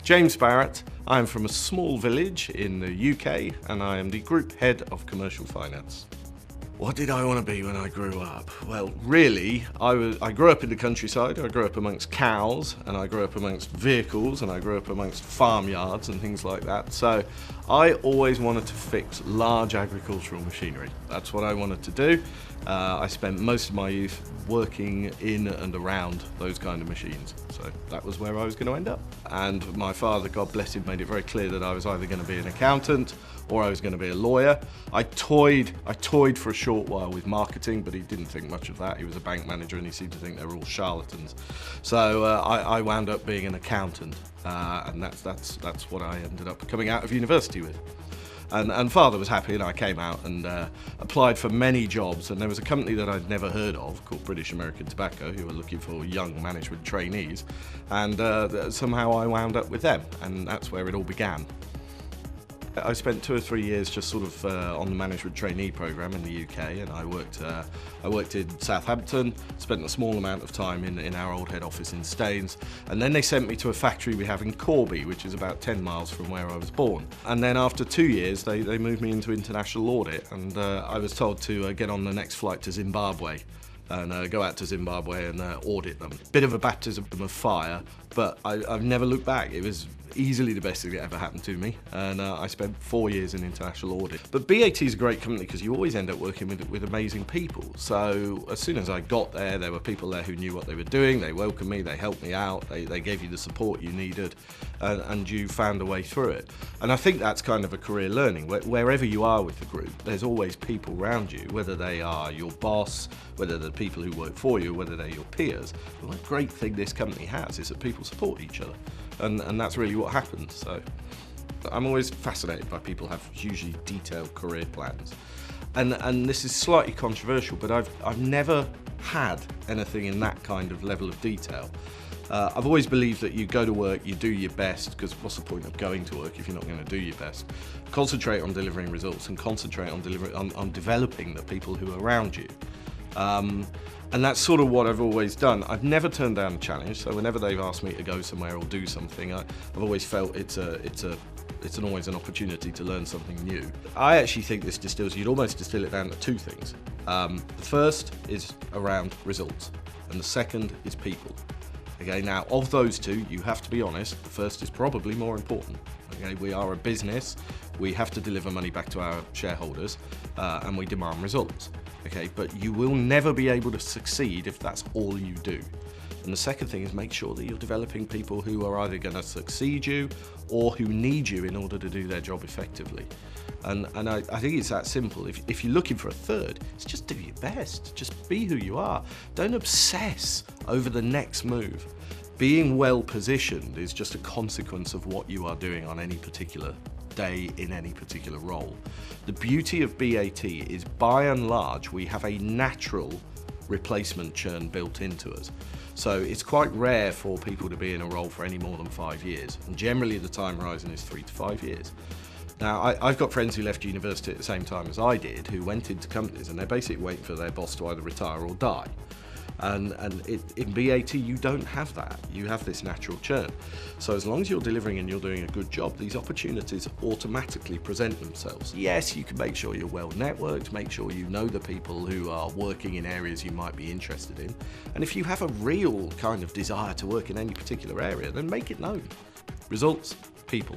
James Barrett. I am from a small village in the UK and I am the Group Head of Commercial Finance. What did I want to be when I grew up? Well, really, I grew up in the countryside. I grew up amongst cows, and I grew up amongst vehicles, and I grew up amongst farmyards and things like that. So I always wanted to fix large agricultural machinery. That's what I wanted to do. I spent most of my youth working in and around those kind of machines. So that was where I was going to end up. And my father, God bless him, made it very clear that I was either going to be an accountant or I was going to be a lawyer. I toyed for a short while with marketing, but he didn't think much of that. He was a bank manager and he seemed to think they were all charlatans. So I wound up being an accountant, and that's what I ended up coming out of university with. And father was happy, and I came out and applied for many jobs, and there was a company that I'd never heard of called British American Tobacco who were looking for young management trainees, and somehow I wound up with them, and that's where it all began. I spent 2 or 3 years just sort of on the management trainee program in the UK, and I worked in Southampton, spent a small amount of time in our old head office in Staines, and then they sent me to a factory we have in Corby, which is about 10 miles from where I was born. And then after 2 years they moved me into international audit, and I was told to get on the next flight to Zimbabwe and go out to Zimbabwe and audit them. Bit of a baptism of fire, but I've never looked back. It was easily the best thing that ever happened to me, and I spent 4 years in international audit. But BAT is a great company because you always end up working with amazing people. So as soon as I got there were people there who knew what they were doing. They welcomed me, they helped me out, they gave you the support you needed, and you found a way through it. And I think that's kind of a career learning. Wherever you are with the group, there's always people around you, whether they are your boss, whether they're people who work for you, whether they're your peers. Well, the great thing this company has is that people support each other, and that's really what happened. So I'm always fascinated by people who have hugely detailed career plans, and this is slightly controversial, but I've never had anything in that kind of level of detail. I've always believed that you go to work, you do your best, because what's the point of going to work if you're not going to do your best? Concentrate on delivering results and concentrate on developing the people who are around you. And that's sort of what I've always done. I've never turned down a challenge, so whenever they've asked me to go somewhere or do something, I've always felt it's always an opportunity to learn something new. I actually think this distills, you'd almost distill it down to 2 things. The first is around results, and the second is people. Okay, now of those 2, you have to be honest, the first is probably more important. Okay, we are a business, we have to deliver money back to our shareholders, and we demand results. Okay, but you will never be able to succeed if that's all you do. And the second thing is make sure that you're developing people who are either going to succeed you or who need you in order to do their job effectively. And I think it's that simple. If you're looking for a third, it's just do your best. Just be who you are. Don't obsess over the next move. Being well positioned is just a consequence of what you are doing on any particular day in any particular role. The beauty of BAT is, by and large, we have a natural replacement churn built into us. So it's quite rare for people to be in a role for any more than 5 years, and generally the time horizon is 3 to 5 years. Now, I've got friends who left university at the same time as I did, who went into companies and they're basically waiting for their boss to either retire or die. And in BAT, you don't have that. You have this natural churn. So as long as you're delivering and you're doing a good job, these opportunities automatically present themselves. Yes, you can make sure you're well networked, make sure you know the people who are working in areas you might be interested in. And if you have a real kind of desire to work in any particular area, then make it known. Results, people.